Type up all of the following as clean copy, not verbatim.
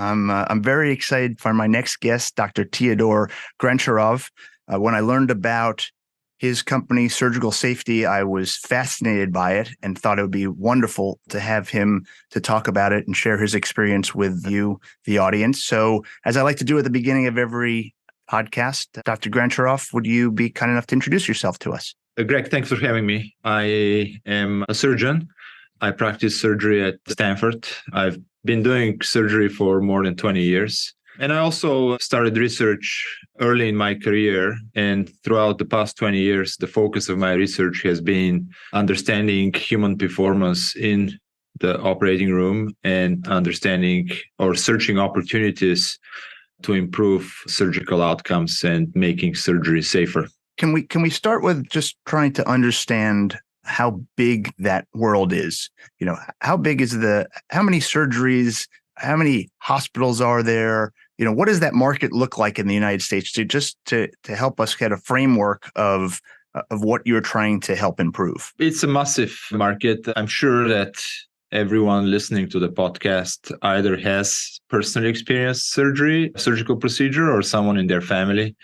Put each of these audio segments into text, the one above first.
I'm very excited for my next guest, Dr. Teodor Grantcharov. When I learned about his company, Surgical Safety, I was fascinated by it and thought it would be wonderful to have him to talk about it and share his experience with you, the audience. So, as I like to do at the beginning of every podcast, Dr. Grantcharov, would you be kind enough to introduce yourself to us? Greg, thanks for having me. I am a surgeon. I practice surgery at Stanford. I've been doing surgery for more than 20 years. And I also started research early in my career. And throughout the past 20 years, the focus of my research has been understanding human performance in the operating room and understanding or searching opportunities to improve surgical outcomes and making surgery safer. Can we start with just trying to understand how big that world is? You know, how many surgeries, how many hospitals are there? You know, what does that market look like in the United States to help us get a framework of what you're trying to help improve? It's a massive market. I'm sure that everyone listening to the podcast either has personally experienced surgical procedure, or someone in their family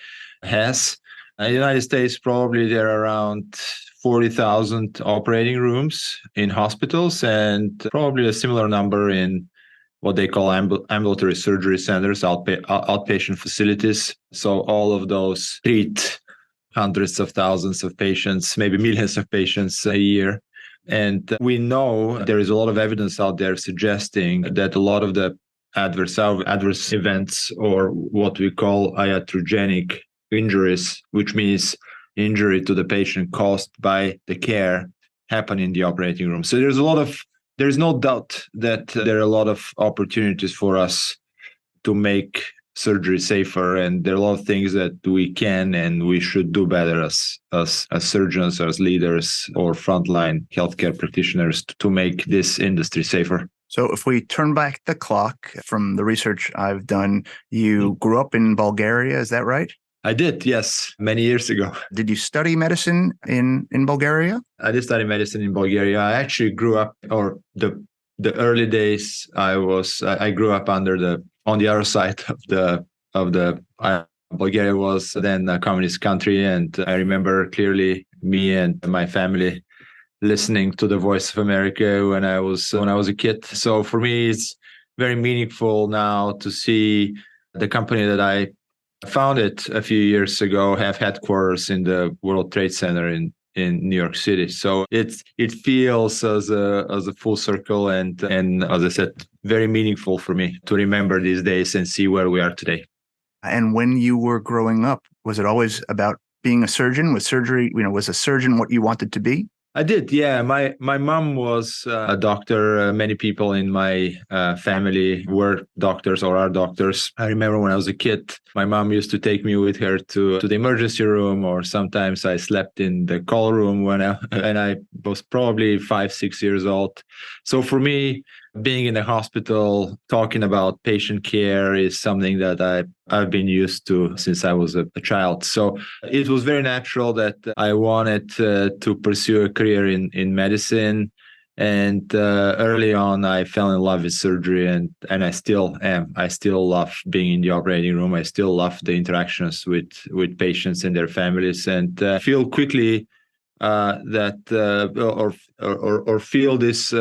has. In the United States, probably there are around 40,000 operating rooms in hospitals and probably a similar number in what they call ambulatory surgery centers, outpatient facilities. So all of those treat hundreds of thousands of patients, maybe millions of patients a year. And we know there is a lot of evidence out there suggesting that a lot of the adverse events, or what we call iatrogenic injuries, which means injury to the patient caused by the care, happen in the operating room. So there's no doubt that there are a lot of opportunities for us to make surgery safer, and there are a lot of things that we can and we should do better as surgeons, as leaders, or frontline healthcare practitioners to make this industry safer. So if we turn back the clock from the research I've done, you grew up in Bulgaria, is that right? I did, yes, many years ago. Did you study medicine in Bulgaria? I did study medicine in Bulgaria. I actually grew up, or the early days, I grew up on the other side of the Bulgaria was then a communist country, and I remember clearly me and my family listening to the Voice of America when I was a kid. So for me, it's very meaningful now to see the company that I founded a few years ago have headquarters in the World Trade Center in New York City. So it feels as a full circle, and as I said, very meaningful for me to remember these days and see where we are today. And when you were growing up, was it always about being a surgeon? Was surgery, was a surgeon what you wanted to be? I did, yeah. My mom was a doctor. Many people in my family were doctors or are doctors. I remember when I was a kid, my mom used to take me with her to the emergency room, or sometimes I slept in the call room when I was probably 5, 6 years old. So for me, being in the hospital, talking about patient care is something that I've been used to since I was a child. So it was very natural that I wanted to pursue a career in medicine. And early on, I fell in love with surgery, and I still am. I still love being in the operating room. I still love the interactions with patients and their families, and feel quickly or feel this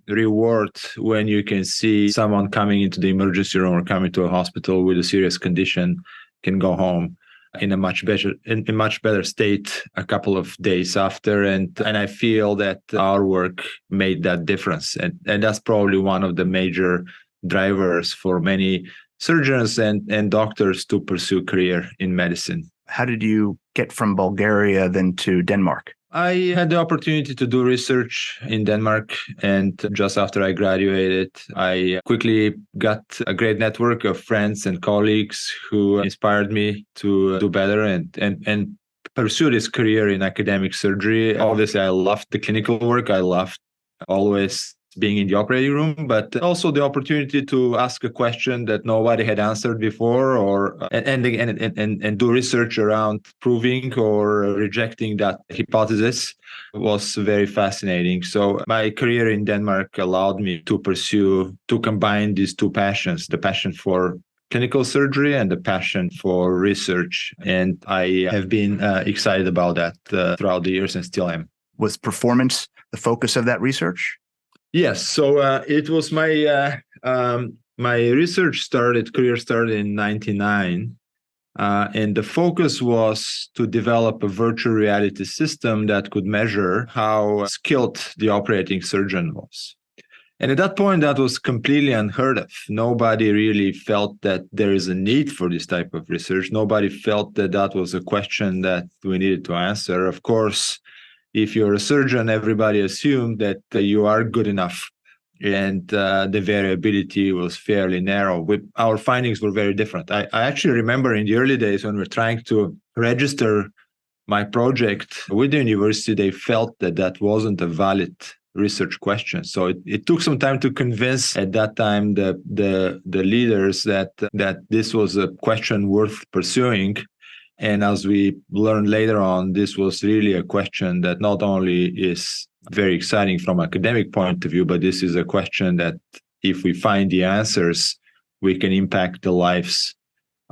reward when you can see someone coming into the emergency room or coming to a hospital with a serious condition can go home in a much better state a couple of days after, and I feel that our work made that difference, and that's probably one of the major drivers for many surgeons and doctors to pursue career in medicine. How did you get from Bulgaria then to Denmark? I had the opportunity to do research in Denmark, and just after I graduated, I quickly got a great network of friends and colleagues who inspired me to do better and pursue this career in academic surgery. Obviously, I loved the clinical work. I loved always being in the operating room, but also the opportunity to ask a question that nobody had answered before, or and do research around proving or rejecting that hypothesis was very fascinating. So my career in Denmark allowed me to combine these two passions, the passion for clinical surgery and the passion for research. And I have been excited about that throughout the years and still am. Was performance the focus of that research? Yes. So it was my research career started in 1999. And the focus was to develop a virtual reality system that could measure how skilled the operating surgeon was. And at that point, that was completely unheard of. Nobody really felt that there is a need for this type of research. Nobody felt that that was a question that we needed to answer. Of course, if you're a surgeon, everybody assumed that you are good enough. And the variability was fairly narrow. Our findings were very different. I actually remember in the early days when we were trying to register my project with the university, they felt that that wasn't a valid research question. So it took some time to convince at that time the leaders that this was a question worth pursuing. And as we learned later on, this was really a question that not only is very exciting from an academic point of view, but this is a question that if we find the answers, we can impact the lives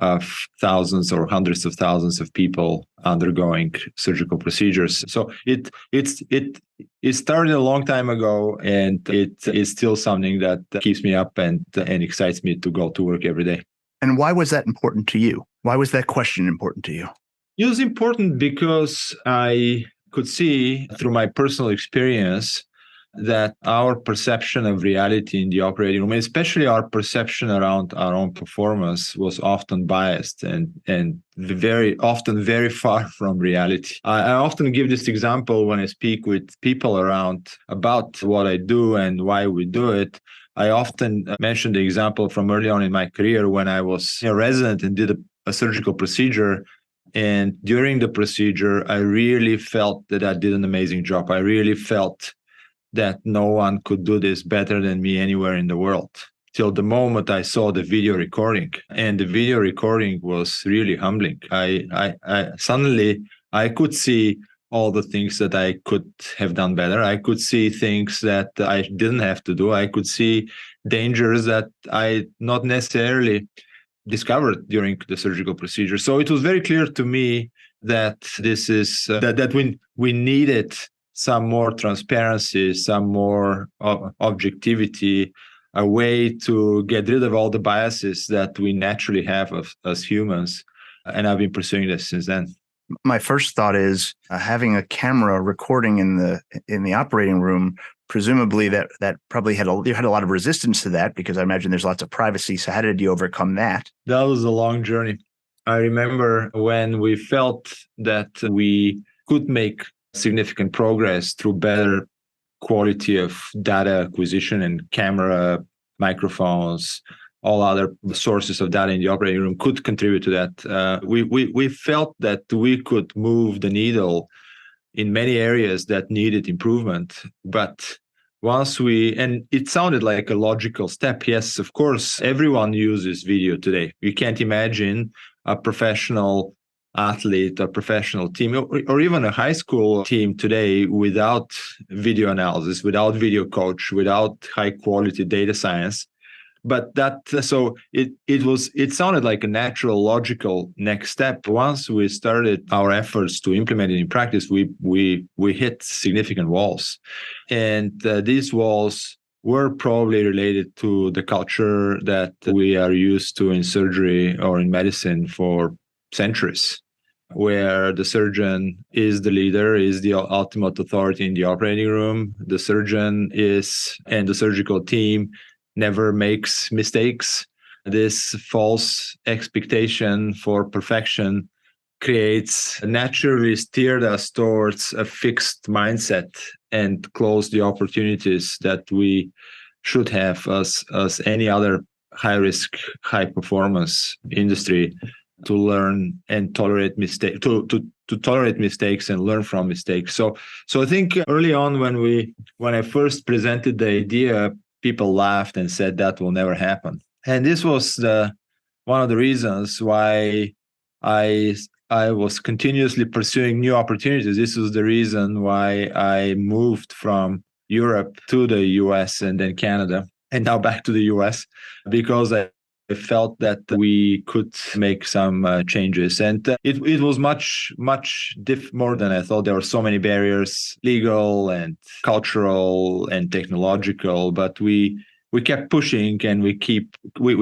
of thousands or hundreds of thousands of people undergoing surgical procedures. So it started a long time ago, and it is still something that keeps me up and excites me to go to work every day. And why was that important to you? Why was that question important to you? It was important because I could see through my personal experience that our perception of reality in the operating room, especially our perception around our own performance, was often biased and very often very far from reality. I often give this example when I speak with people about what I do and why we do it. I often mention the example from early on in my career when I was a resident and did a surgical procedure. And during the procedure, I really felt that I did an amazing job. I really felt that no one could do this better than me anywhere in the world, till the moment I saw the video recording. And the video recording was really humbling. I suddenly could see all the things that I could have done better. I could see things that I didn't have to do. I could see dangers that I not necessarily discovered during the surgical procedure. So it was very clear to me that this is that we needed some more transparency, some more objectivity, a way to get rid of all the biases that we naturally have as humans. And I've been pursuing this since then. My first thought is having a camera recording in the operating room. Presumably that probably you had a lot of resistance to that, because I imagine there's lots of privacy. So how did you overcome that? That was a long journey. I remember when we felt that we could make significant progress through better quality of data acquisition and camera, microphones, all other sources of data in the operating room could contribute to that. We felt that we could move the needle in many areas that needed improvement. But and it sounded like a logical step. Yes, of course, everyone uses video today. You can't imagine a professional athlete, a professional team, or even a high school team today without video analysis, without video coach, without high quality data science. But it sounded like a natural, logical next step. Once we started our efforts to implement it in practice, we hit significant walls, and these walls were probably related to the culture that we are used to in surgery or in medicine for centuries, where the surgeon is the leader, is the ultimate authority in the operating room. The surgeon and the surgical team never makes mistakes. This false expectation for perfection naturally steered us towards a fixed mindset and closed the opportunities that we should have as any other high risk, high performance industry to learn and tolerate mistakes, to tolerate mistakes and learn from mistakes. So I think early on when I first presented the idea, people laughed and said that will never happen. And this was one of the reasons why I was continuously pursuing new opportunities. This was the reason why I moved from Europe to the US and then Canada, and now back to the US, because I felt that we could make some changes. And it was much more than I thought. There were so many barriers, legal and cultural and technological, but we kept pushing, and we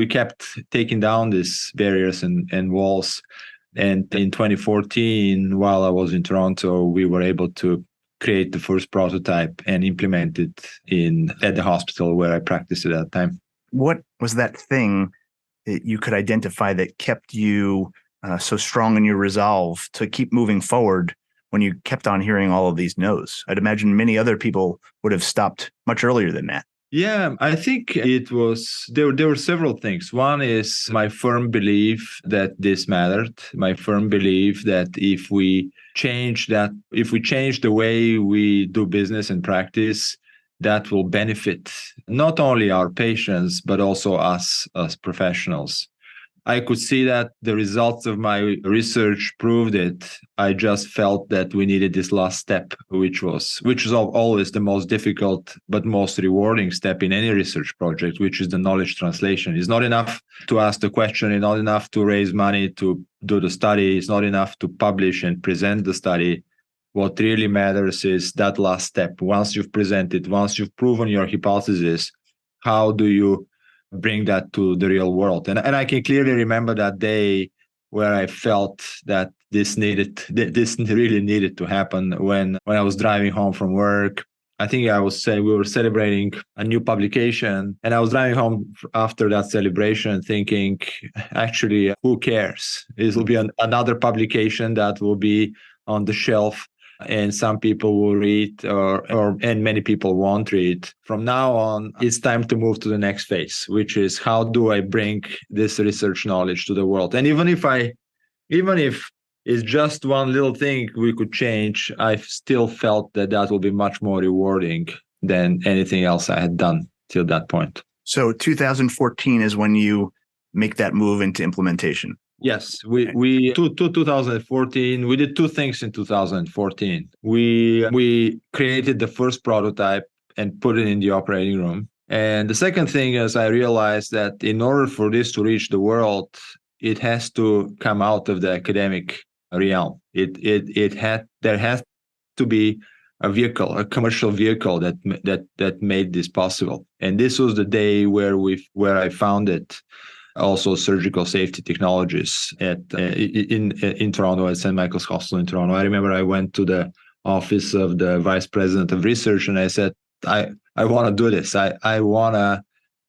kept taking down these barriers and walls. And in 2014, while I was in Toronto, we were able to create the first prototype and implement it at the hospital where I practiced at that time. What was that thing that you could identify that kept you so strong in your resolve to keep moving forward when you kept on hearing all of these no's? I'd imagine many other people would have stopped much earlier than that. Yeah, I think it was, there were several things. One is my firm belief that this mattered, my firm belief that if we change the way we do business and practice, that will benefit not only our patients, but also us as professionals. I could see that the results of my research proved it. I just felt that we needed this last step, which was always the most difficult but most rewarding step in any research project, which is the knowledge translation. It's not enough to ask the question. It's not enough to raise money to do the study. It's not enough to publish and present the study. What really matters is that last step. Once you've presented, once you've proven your hypothesis, how do you bring that to the real world? And I can clearly remember that day where I felt that this really needed to happen when I was driving home from work. I think we were celebrating a new publication, and I was driving home after that celebration thinking, actually, who cares? This will be another publication that will be on the shelf, and some people will read and many people won't read. From now on, it's time to move to the next phase, which is how do I bring this research knowledge to the world? And even if it's just one little thing we could change, I still felt that will be much more rewarding than anything else I had done till that point. So 2014 is when you make that move into implementation. Yes, we 2014, we did two things in 2014. We created the first prototype and put it in the operating room. And the second thing is I realized that in order for this to reach the world, it has to come out of the academic realm. There has to be a commercial vehicle that made this possible. And this was the day where I founded also surgical safety technologies in Toronto at St. Michael's Hospital in Toronto. I remember I went to the office of the vice president of research and I said, I want to do this. I want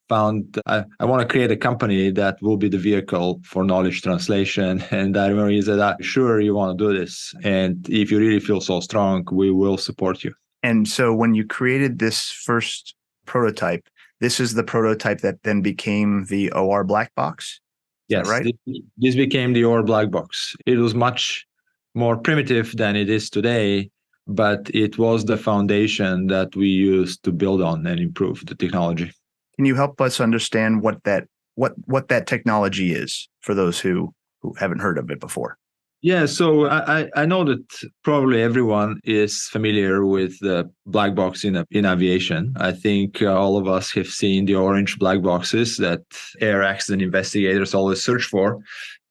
to create a company that will be the vehicle for knowledge translation. And I remember he said, sure, you want to do this. And if you really feel so strong, we will support you. And so when you created this first prototype, this is the prototype that then became the OR black box? Yes, right? This became the OR black box. It was much more primitive than it is today, but it was the foundation that we used to build on and improve the technology. Can you help us understand what that technology is for those who haven't heard of it before? Yeah, so I know that probably everyone is familiar with the black box in aviation. I think all of us have seen the orange black boxes that air accident investigators always search for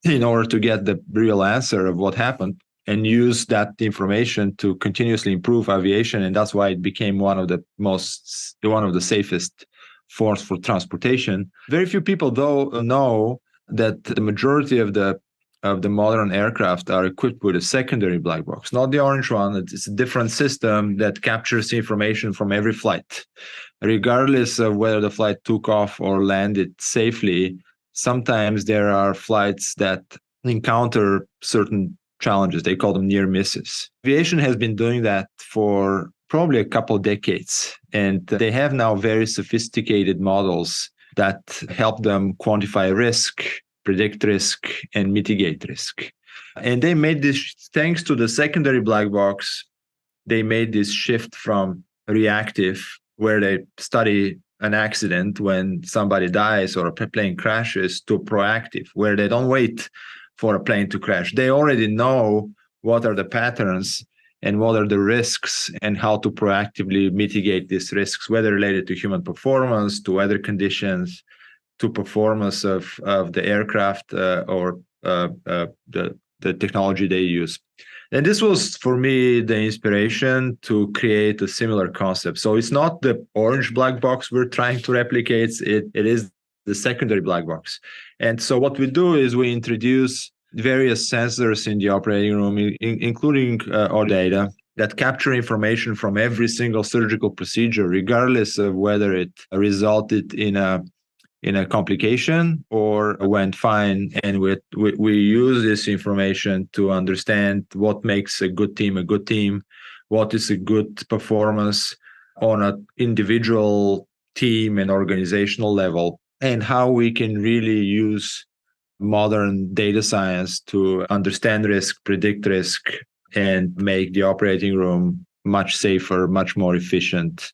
in order to get the real answer of what happened and use that information to continuously improve aviation. And that's why it became one of the safest forms for transportation. Very few people, though, know that the majority of the modern aircraft are equipped with a secondary black box, not the orange one. It's a different system that captures information from every flight. Regardless of whether the flight took off or landed safely, sometimes there are flights that encounter certain challenges. They call them near misses. Aviation has been doing that for probably a couple of decades, and they have now very sophisticated models that help them quantify risk, predict risk, and mitigate risk. And they made this, thanks to the secondary black box, they made this shift from reactive, where they study an accident when somebody dies or a plane crashes, to proactive, where they don't wait for a plane to crash. They already know what are the patterns and what are the risks and how to proactively mitigate these risks, whether related to human performance, to weather conditions, to performance of the aircraft or the technology they use. And this was, for me, the inspiration to create a similar concept. So it's not the orange black box we're trying to replicate, it is the secondary black box. And so what we do is we introduce various sensors in the operating room, including our data, that capture information from every single surgical procedure, regardless of whether it resulted in a complication or went fine. And we use this information to understand what makes a good team, what is a good performance on an individual team and organizational level, and how we can really use modern data science to understand risk, predict risk, and make the operating room much safer, much more efficient,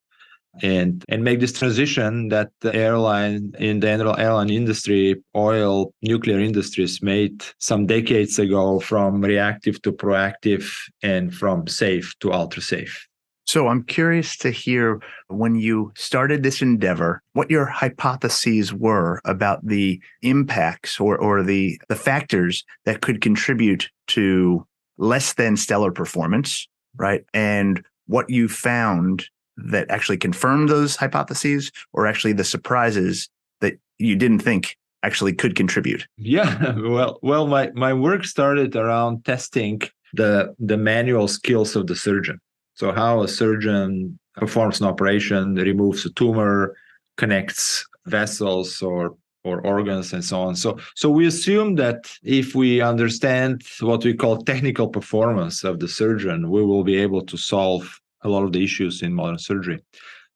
and make this transition that the airline industry, oil, nuclear industries made some decades ago, from reactive to proactive and from safe to ultra safe. So I'm curious to hear, when you started this endeavor, what your hypotheses were about the impacts or the factors that could contribute to less than stellar performance, right? And what you found that actually confirmed those hypotheses, or actually the surprises that you didn't think actually could contribute? Yeah, well, my work started around testing the manual skills of the surgeon. So how a surgeon performs an operation, removes a tumor, connects vessels or organs and so on. So we assume that if we understand what we call technical performance of the surgeon, we will be able to solve a lot of the issues in modern surgery.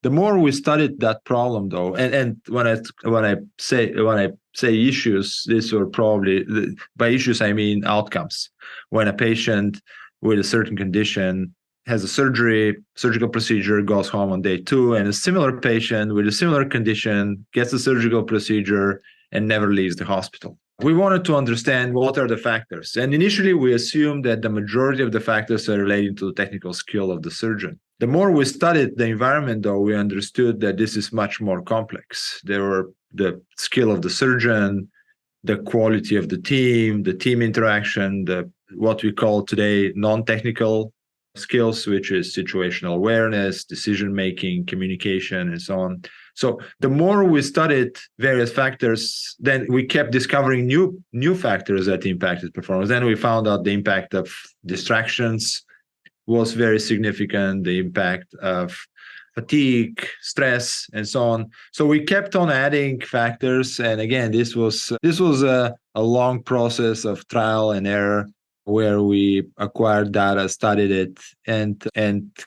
The more we studied that problem, though, and when I say issues, these were probably, by issues I mean outcomes. When a patient with a certain condition has a surgical procedure, goes home on day 2, and a similar patient with a similar condition gets a surgical procedure and never leaves the hospital. We wanted to understand what are the factors. And initially, we assumed that the majority of the factors are related to the technical skill of the surgeon. The more we studied the environment, though, we understood that this is much more complex. There were the skill of the surgeon, the quality of the team interaction, what we call today non-technical skills, which is situational awareness, decision-making, communication, and so on. So the more we studied various factors, then we kept discovering new factors that impacted performance. Then we found out the impact of distractions was very significant, the impact of fatigue, stress, and so on. So we kept on adding factors. And again, this was a long process of trial and error, where we acquired data, studied it, and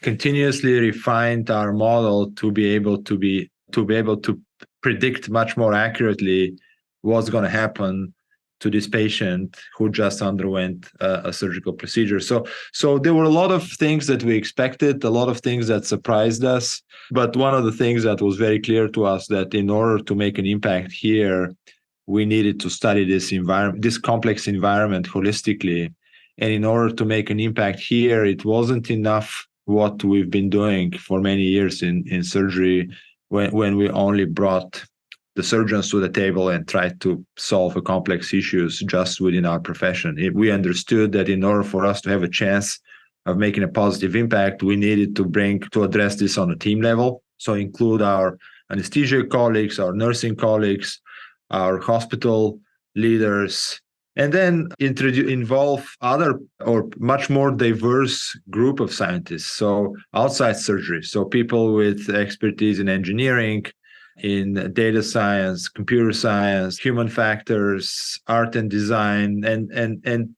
continuously refined our model to be able to predict much more accurately what's going to happen to this patient who just underwent a surgical procedure. So there were a lot of things that we expected, a lot of things that surprised us. But one of the things that was very clear to us, that in order to make an impact here, we needed to study this environment, this complex environment, holistically. And in order to make an impact here, it wasn't enough what we've been doing for many years in surgery, when we only brought the surgeons to the table and tried to solve a complex issues just within our profession. We understood that in order for us to have a chance of making a positive impact, we needed to address this on a team level. So include our anesthesia colleagues, our nursing colleagues, our hospital leaders, and then involve other or much more diverse group of scientists. So outside surgery, so people with expertise in engineering, in data science, computer science, human factors, art and design, and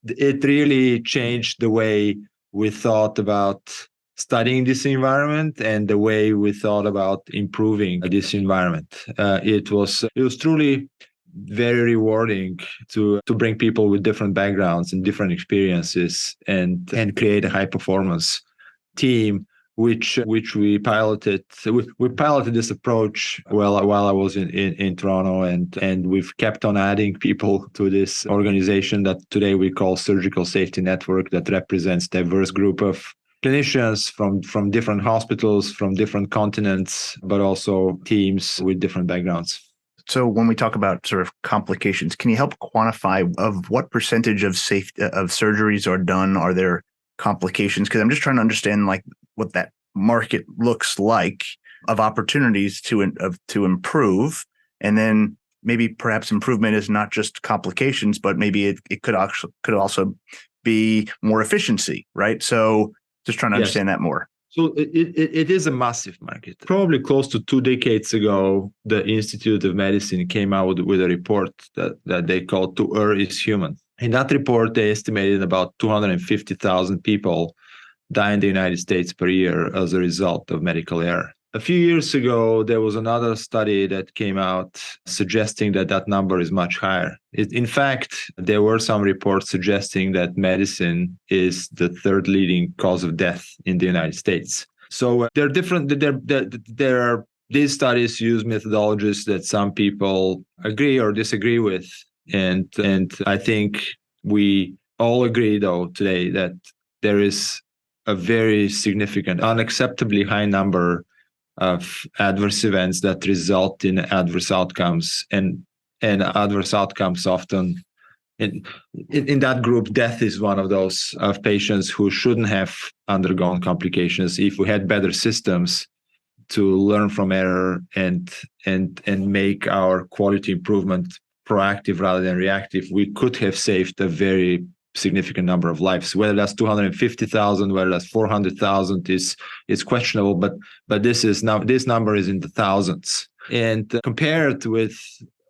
it really changed the way we thought about studying this environment and the way we thought about improving this environment. It was truly very rewarding to bring people with different backgrounds and different experiences and create a high performance team, which we piloted. We piloted this approach while I was in Toronto, and we've kept on adding people to this organization that today we call Surgical Safety Network, that represents diverse group of clinicians from different hospitals, from different continents, but also teams with different backgrounds. So when we talk about sort of complications, can you help quantify of what percentage of surgeries are done? Are there complications? Because I'm just trying to understand like what that market looks like of opportunities to improve, and then maybe perhaps improvement is not just complications, but maybe it could also be more efficiency, right? So just trying to understand that more. So it is a massive market. Probably close to 2 decades ago, the Institute of Medicine came out with a report that they called "To Err is Human." In that report, they estimated about 250,000 people die in the United States per year as a result of medical error. A few years ago, there was another study that came out suggesting that number is much higher. In fact, there were some reports suggesting that medicine is the third leading cause of death in the United States. So they're different. These studies use methodologies that some people agree or disagree with. And I think we all agree, though, today that there is a very significant, unacceptably high number of adverse events that result in adverse outcomes, and adverse outcomes often in that group, death is one of those of patients who shouldn't have undergone complications. If we had better systems to learn from error and make our quality improvement proactive rather than reactive, we could have saved a very significant number of lives. Whether that's 250,000, whether that's 400,000 is questionable, but this number is in the thousands. And compared with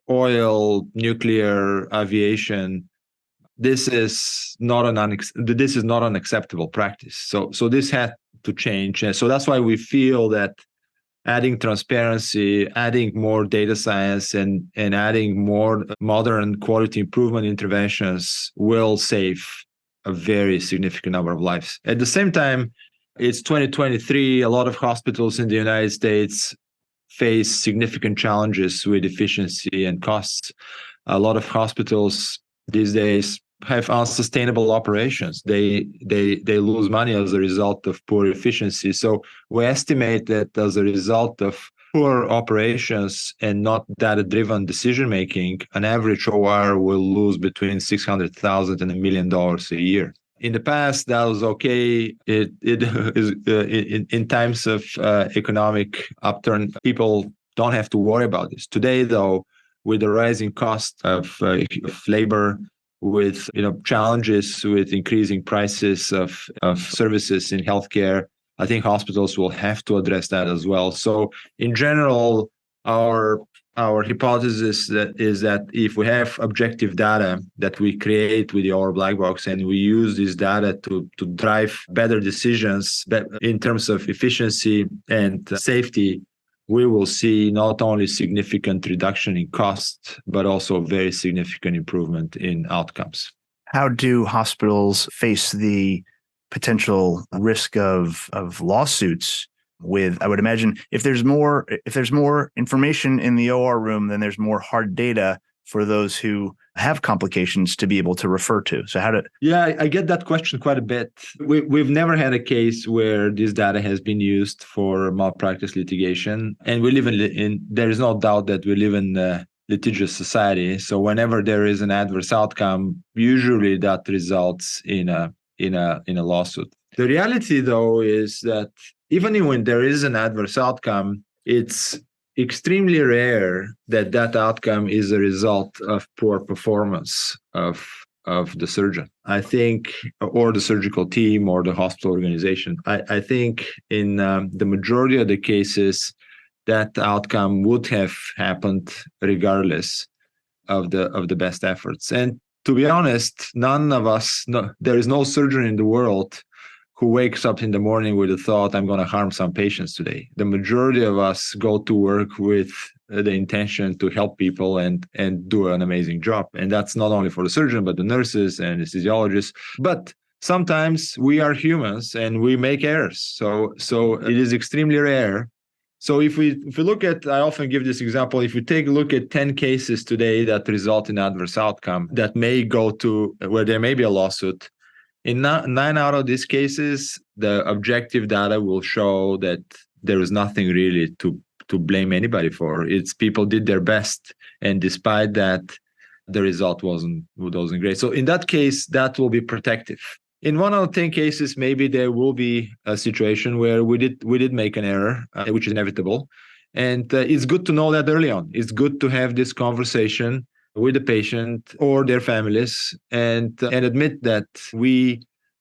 oil, nuclear, aviation, this is not an acceptable practice. So this had to change. And so that's why we feel that adding transparency, adding more data science, and adding more modern quality improvement interventions will save a very significant number of lives. At the same time, it's 2023. A lot of hospitals in the United States face significant challenges with efficiency and costs. A lot of hospitals these days have unsustainable operations. They lose money as a result of poor efficiency. So we estimate that as a result of poor operations and not data-driven decision-making, an average OR will lose between $600,000 and $1 million a year. In the past, that was okay. It is in times of economic upturn, people don't have to worry about this. Today, though, with the rising cost of labor, with challenges with increasing prices of services in healthcare, I think hospitals will have to address that as well. So in general, our hypothesis is that if we have objective data that we create with our black box and we use this data to drive better decisions in terms of efficiency and safety, we will see not only significant reduction in cost, but also very significant improvement in outcomes. How do hospitals face the potential risk of lawsuits with, I would imagine, if there's more information in the OR room, then there's more hard data for those who have complications to be able to refer to. So I get that question quite a bit. We've never had a case where this data has been used for malpractice litigation. And we live there is no doubt that we live in a litigious society. So whenever there is an adverse outcome, usually that results in a lawsuit. The reality, though, is that even when there is an adverse outcome, it's extremely rare that outcome is a result of poor performance of the surgeon, I think, or the surgical team or the hospital organization. I think in the majority of the cases, that outcome would have happened regardless of the best efforts. And to be honest, there is no surgeon in the world who wakes up in the morning with the thought, I'm going to harm some patients today. The majority of us go to work with the intention to help people and do an amazing job. And that's not only for the surgeon, but the nurses and anesthesiologists. But sometimes we are humans and we make errors. So it is extremely rare. So if we look at, I often give this example, if we take a look at 10 cases today that result in adverse outcome that may go to where there may be a lawsuit, in 9 out of these cases, the objective data will show that there is nothing really to blame anybody for. It's people did their best, and despite that, the result wasn't great. So in that case, that will be protective. In 1 out of 10 cases, maybe there will be a situation where we did make an error, which is inevitable, and it's good to know that early on. It's good to have this conversation with the patient or their families and admit that we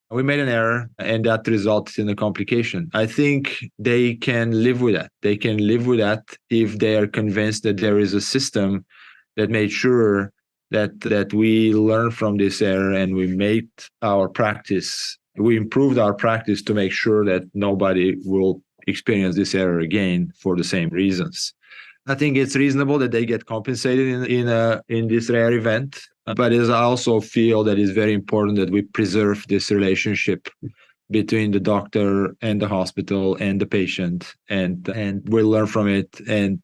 made an error and that resulted in a complication. I think they can live with that. They can live with that if they are convinced that there is a system that made sure that we learn from this error and we improved our practice to make sure that nobody will experience this error again for the same reasons. I think it's reasonable that they get compensated in this rare event, but I also feel that it's very important that we preserve this relationship between the doctor and the hospital and the patient, and we'll learn from it and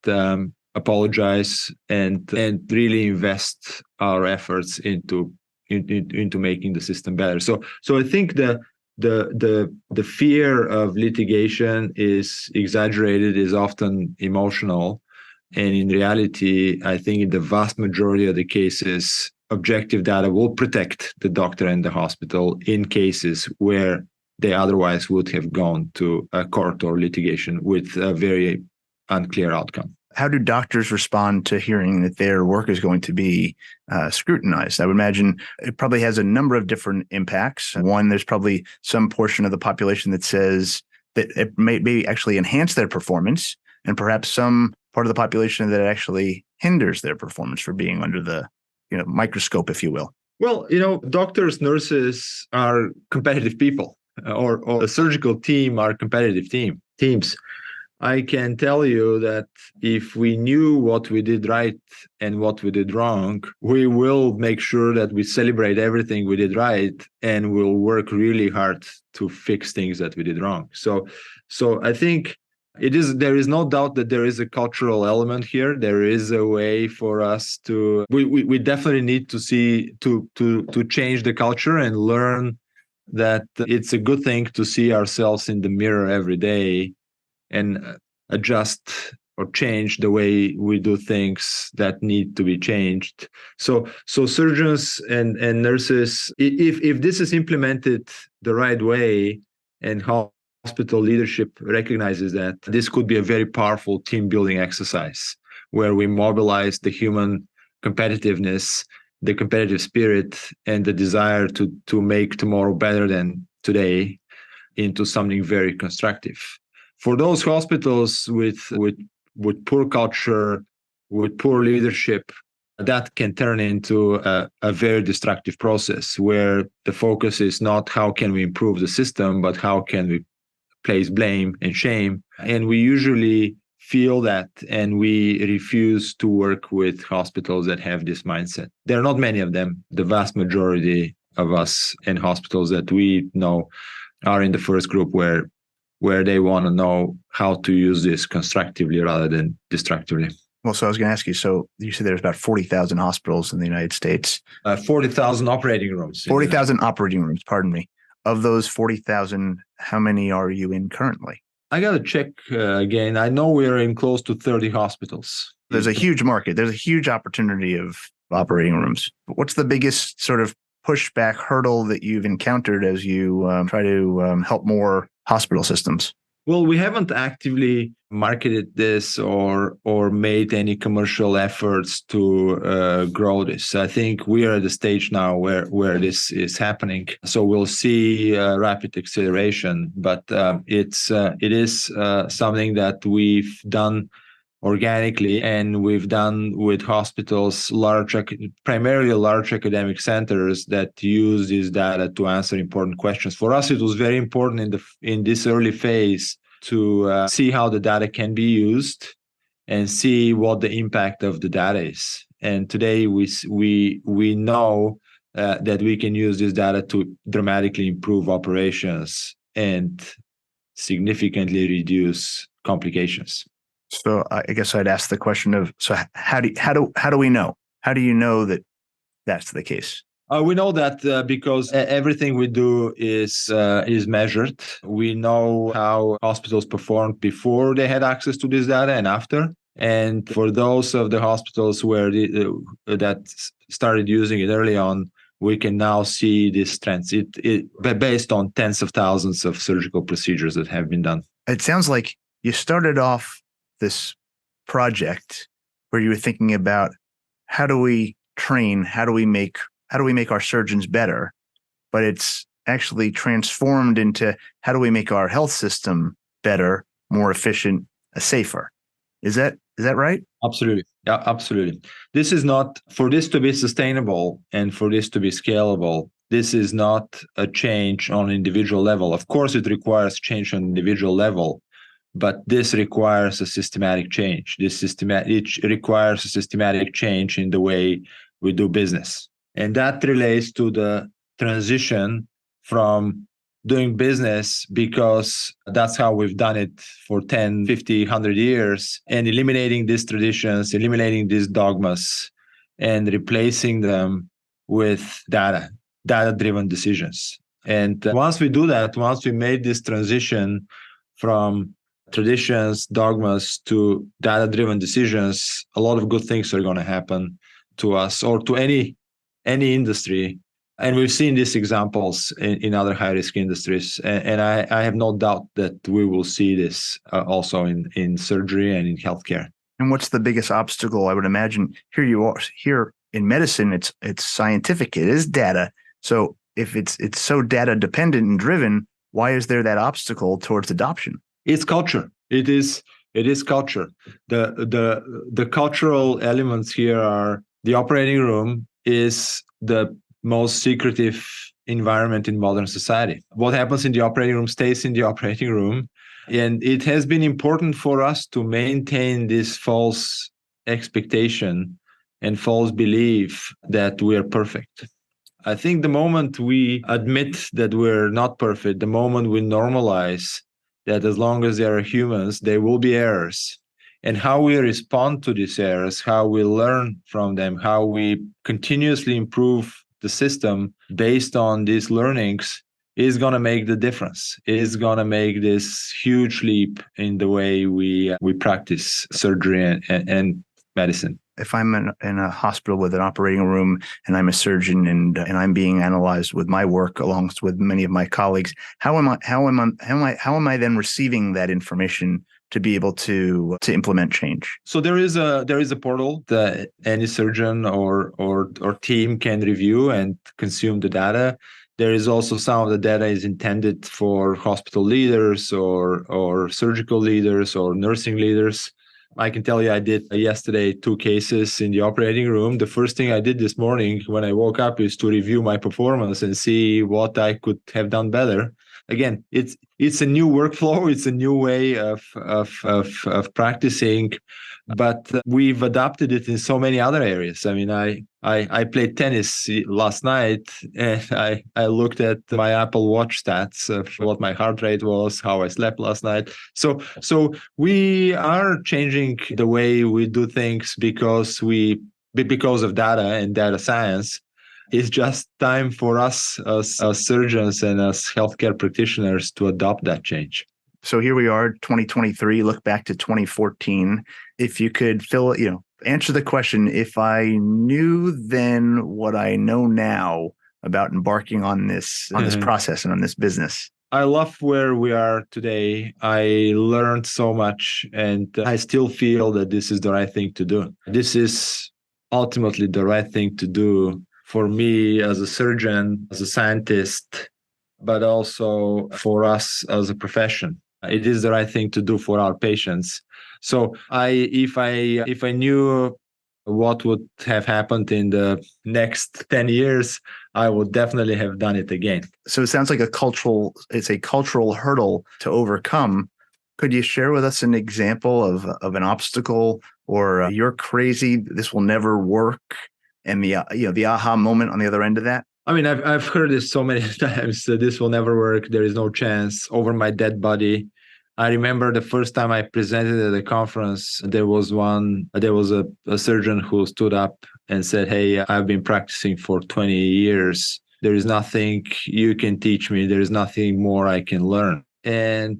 apologize and really invest our efforts into making the system better. So I think the fear of litigation is exaggerated, is often emotional. And in reality, I think in the vast majority of the cases, objective data will protect the doctor and the hospital in cases where they otherwise would have gone to a court or litigation with a very unclear outcome. How do doctors respond to hearing that their work is going to be scrutinized? I would imagine it probably has a number of different impacts. One, there's probably some portion of the population that says that it may actually enhance their performance, and perhaps some part of the population that actually hinders their performance for being under the microscope, if you will. Well, doctors, nurses are competitive people, or a surgical team are competitive teams. I can tell you that if we knew what we did right and what we did wrong, we will make sure that we celebrate everything we did right and we'll work really hard to fix things that we did wrong. So I think there is no doubt that there is a cultural element here. There is a way for us to, we definitely need to to change the culture and learn that it's a good thing to see ourselves in the mirror every day and adjust or change the way we do things that need to be changed. So surgeons and nurses, if this is implemented the right way and hospital leadership recognizes that, this could be a very powerful team building exercise where we mobilize the human competitiveness, the competitive spirit, and the desire to make tomorrow better than today into something very constructive. For those hospitals with poor culture, with poor leadership, that can turn into a very destructive process where the focus is not how can we improve the system, but how can we place blame and shame. And we usually feel that, and we refuse to work with hospitals that have this mindset. There are not many of them. The vast majority of us and hospitals that we know are in the first group where they want to know how to use this constructively rather than destructively. Well, so I was going to ask you, so you said there's about 40,000 hospitals in the United States. 40,000 operating rooms. 40,000 operating rooms, pardon me. Of those 40,000, how many are you in currently? I got to check again. I know we're in close to 30 hospitals. There's a huge market. There's a huge opportunity of operating rooms. What's the biggest sort of pushback hurdle that you've encountered as you try to help more hospital systems? Well, we haven't actively marketed this or made any commercial efforts to grow this. I think we are at the stage now where this is happening. So we'll see rapid acceleration, but it is something that we've done organically, and we've done with hospitals, primarily large academic centers that use this data to answer important questions. For us, it was very important in this early phase to see how the data can be used and see what the impact of the data is. And today we know that we can use this data to dramatically improve operations and significantly reduce complications. So I guess I'd ask the question of, so how do we know? How do you know that that's the case? We know that because everything we do is measured. We know how hospitals performed before they had access to this data and after. And for those of the hospitals where that started using it early on, we can now see these trends. Based on tens of thousands of surgical procedures that have been done. It sounds like you started off this project where you were thinking about how do we train, how do we make our surgeons better, but it's actually transformed into how do we make our health system better, more efficient, safer. Is that right? Absolutely. Yeah, absolutely. This is not, for this to be sustainable and for this to be scalable, this is not a change on individual level. Of course, it requires change on individual level, but this requires a systematic change. It requires a systematic change in the way we do business. And that relates to the transition from doing business because that's how we've done it for 10, 50, 100 years, and eliminating these traditions, eliminating these dogmas, and replacing them with data-driven decisions. And once we do that, once we made this transition from traditions, dogmas to data-driven decisions, a lot of good things are going to happen to us or to any industry. And we've seen these examples in other high-risk industries. And I have no doubt that we will see this also in surgery and in healthcare. And what's the biggest obstacle? I would imagine here in medicine, it's scientific, it is data. So if it's so data dependent and driven, why is there that obstacle towards adoption? It's culture. It is culture. The cultural elements here are the operating room is the most secretive environment in modern society. What happens in the operating room stays in the operating room. And it has been important for us to maintain this false expectation and false belief that we are perfect. I think the moment we admit that we're not perfect, the moment we normalize that as long as there are humans, there will be errors. And how we respond to these errors, how we learn from them, how we continuously improve the system based on these learnings is going to make the difference. It is going to make this huge leap in the way we practice surgery and medicine. If I'm in a hospital with an operating room and I'm a surgeon and I'm being analyzed with my work along with many of my colleagues, how am I then receiving that information to be able to implement change? So there is a portal that any surgeon or team can review and consume the data. There is also some of the data is intended for hospital leaders or surgical leaders or nursing leaders. I can tell you I did yesterday 2 cases in the operating room. The first thing I did this morning when I woke up is to review my performance and see what I could have done better. Again, it's a new workflow. It's a new way of practicing, but we've adopted it in so many other areas. I mean, I played tennis last night and I looked at my Apple Watch stats of what my heart rate was, how I slept last night. So we are changing the way we do things because of data and data science. It's just time for us as surgeons and as healthcare practitioners to adopt that change. So here we are, 2023, look back to 2014. If you could answer the question, if I knew then what I know now about embarking on this process and on this business. I love where we are today. I learned so much and I still feel that this is the right thing to do. This is ultimately the right thing to do for me as a surgeon, as a scientist, but also for us as a profession. It is the right thing to do for our patients. So if I knew what would have happened in the next 10 years, I would definitely have done it again. So it sounds like it's a cultural hurdle to overcome, Could you share with us an example of an obstacle or you're crazy, this will never work, and the aha moment on the other end of that? I mean, I've heard this so many times that this will never work. There is no chance over my dead body. I remember the first time I presented at a conference, there was a surgeon who stood up and said, "Hey, I've been practicing for 20 years. There is nothing you can teach me. There is nothing more I can learn." And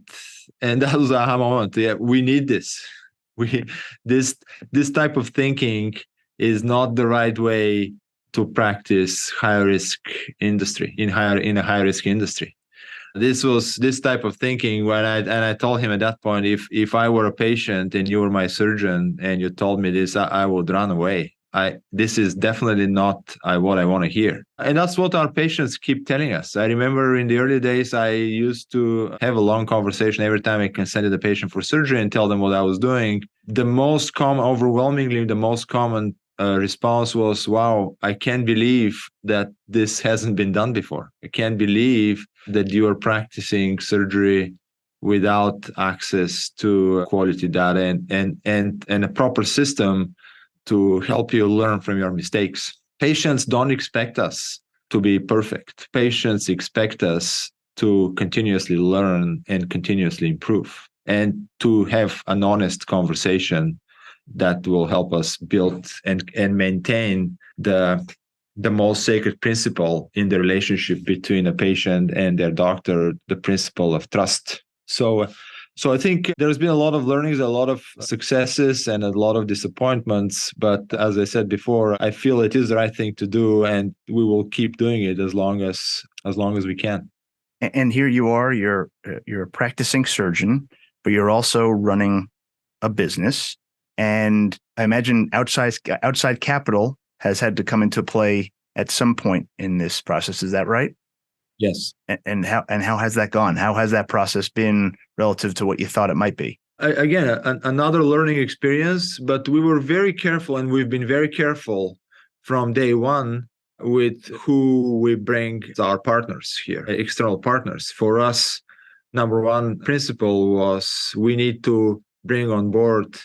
that was a aha moment. Yeah, we need this. We this type of thinking is not the right way to practice high risk industry in a high risk industry. This type of thinking when I told him at that point, if I were a patient and you were my surgeon and you told me this, I would run away. This is definitely not what I want to hear. And that's what our patients keep telling us. I remember in the early days, I used to have a long conversation every time I consented a patient for surgery and tell them what I was doing. Overwhelmingly, the most common response was, "Wow, I can't believe that this hasn't been done before. I can't believe that you are practicing surgery without access to quality data and a proper system to help you learn from your mistakes." Patients don't expect us to be perfect. Patients expect us to continuously learn and continuously improve and to have an honest conversation that will help us build and maintain the most sacred principle in the relationship between a patient and their doctor, the principle of trust. So I think there's been a lot of learnings, a lot of successes, and a lot of disappointments. But as I said before, I feel it is the right thing to do, and we will keep doing it as long as we can. And here you are, you're a practicing surgeon, but you're also running a business. And I imagine outside capital has had to come into play at some point in this process. Is that right? Yes. And how has that gone? How has that process been relative to what you thought it might be? Again, another learning experience, but we were very careful, and we've been very careful from day one with who we bring as our partners here, external partners. For us, number one principle was we need to bring on board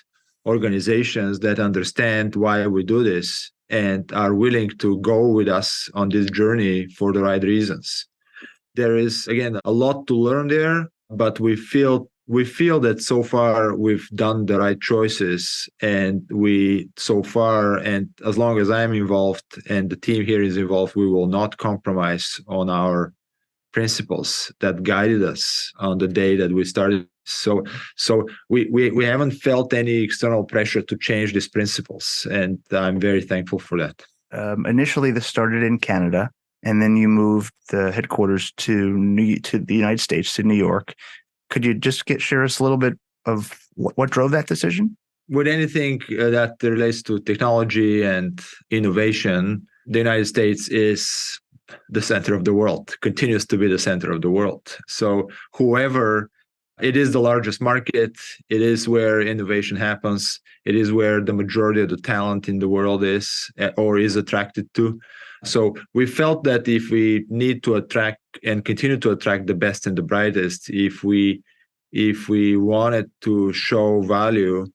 organizations that understand why we do this and are willing to go with us on this journey for the right reasons. There is, again, a lot to learn there, but we feel that so far we've done the right choices, and as long as I'm involved and the team here is involved, we will not compromise on our principles that guided us on the day that we started. So we haven't felt any external pressure to change these principles, and I'm very thankful for that. Initially, this started in Canada, and then you moved the headquarters to the United States, to New York. Could you just share us a little bit of what drove that decision? With anything that relates to technology and innovation, the United States is the center of the world, continues to be the center of the world. So it is the largest market. It is where innovation happens. It is where the majority of the talent in the world is or is attracted to. So we felt that if we need to attract and continue to attract the best and the brightest, if we wanted to show value,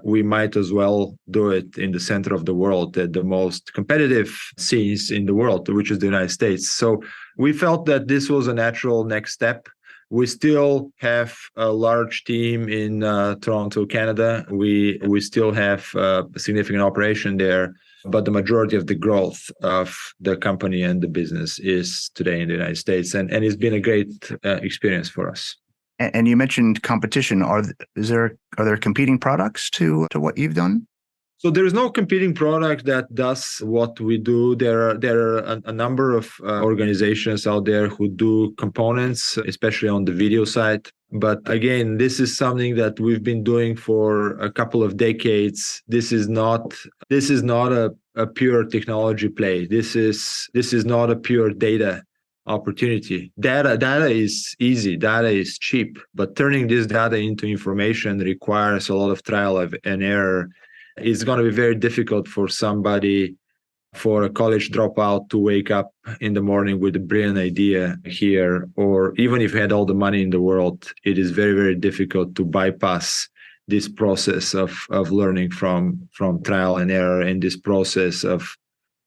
we might as well do it in the center of the world, at the most competitive scenes in the world, which is the United States. So we felt that this was a natural next step. We still have a large team in Toronto, Canada. We still have a significant operation there, but the majority of the growth of the company and the business is today in the United States, and it's been a great experience for us. And you mentioned competition. Are there competing products to what you've done? So there is no competing product that does what we do. There are a number of organizations out there who do components, especially on the video side. But again, this is something that we've been doing for a couple of decades. This is not a pure technology play. This is not a pure data opportunity. Data is easy, data is cheap, but turning this data into information requires a lot of trial and error. It's going to be very difficult for somebody for a college dropout to wake up in the morning with a brilliant idea here, or even if you had all the money in the world, it is very, very difficult to bypass this process of learning from trial and error, and this process of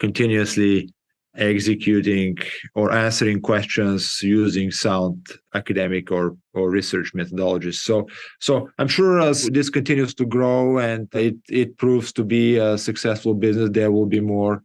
continuously executing or answering questions using sound academic or research methodologies. So I'm sure as this continues to grow and it proves to be a successful business, there will be more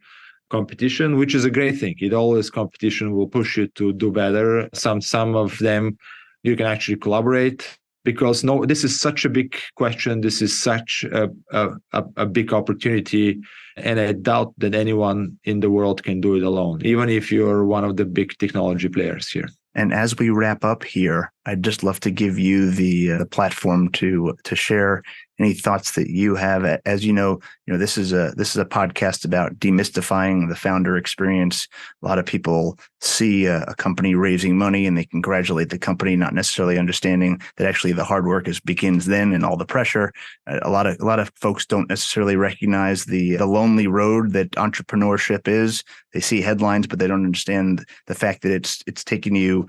competition, which is a great thing. It always competition will push you to do better. Some of them you can actually collaborate, because this is such a big question. This is such a big opportunity. And I doubt that anyone in the world can do it alone, even if you're one of the big technology players here. And as we wrap up here, I'd just love to give you the platform to share any thoughts that you have. As you know, this is a podcast about demystifying the founder experience. A lot of people see a company raising money and they congratulate the company, not necessarily understanding that actually the hard work begins then, and all the pressure. A lot of folks don't necessarily recognize the lonely road that entrepreneurship is. They see headlines, but they don't understand the fact that it's taking you,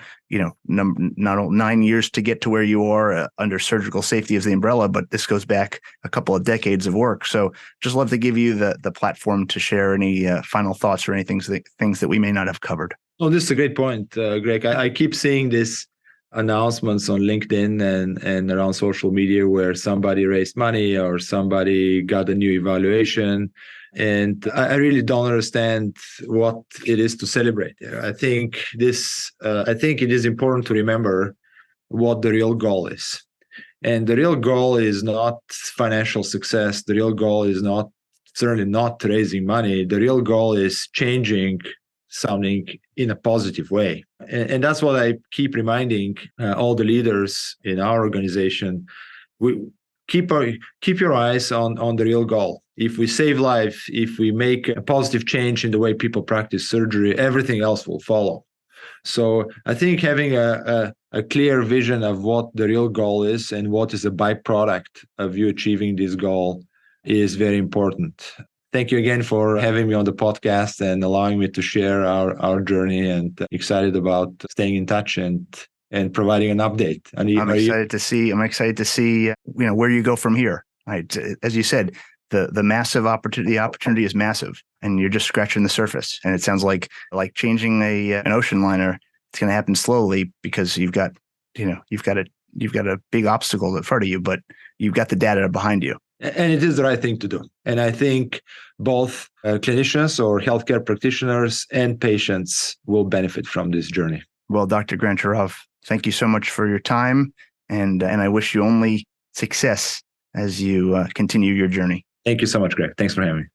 not 9 years to get to where you are under surgical safety as the umbrella, but this goes back a couple of decades of work. So just love to give you the platform to share any final thoughts or any things that we may not have covered. Oh, this is a great point, Greg. I keep seeing this announcements on LinkedIn and around social media where somebody raised money or somebody got a new evaluation. And I really don't understand what it is to celebrate. I think it is important to remember what the real goal is. And the real goal is not financial success. The real goal is certainly not raising money. The real goal is changing something in a positive way. And that's what I keep reminding all the leaders in our organization. We keep your eyes on the real goal. If we save life, if we make a positive change in the way people practice surgery, everything else will follow. So I think having a clear vision of what the real goal is and what is a byproduct of you achieving this goal is very important. Thank you again for having me on the podcast and allowing me to share our journey, and excited about staying in touch and providing an update. I'm excited to see where you go from here. Right. As you said, the massive opportunity is massive, and you're just scratching the surface. And it sounds like changing an ocean liner. It's going to happen slowly because you've got a big obstacle in front of you, but you've got the data behind you. And it is the right thing to do. And I think both clinicians or healthcare practitioners and patients will benefit from this journey. Well, Dr. Grantcharov, thank you so much for your time, and I wish you only success as you continue your journey. Thank you so much, Greg. Thanks for having me.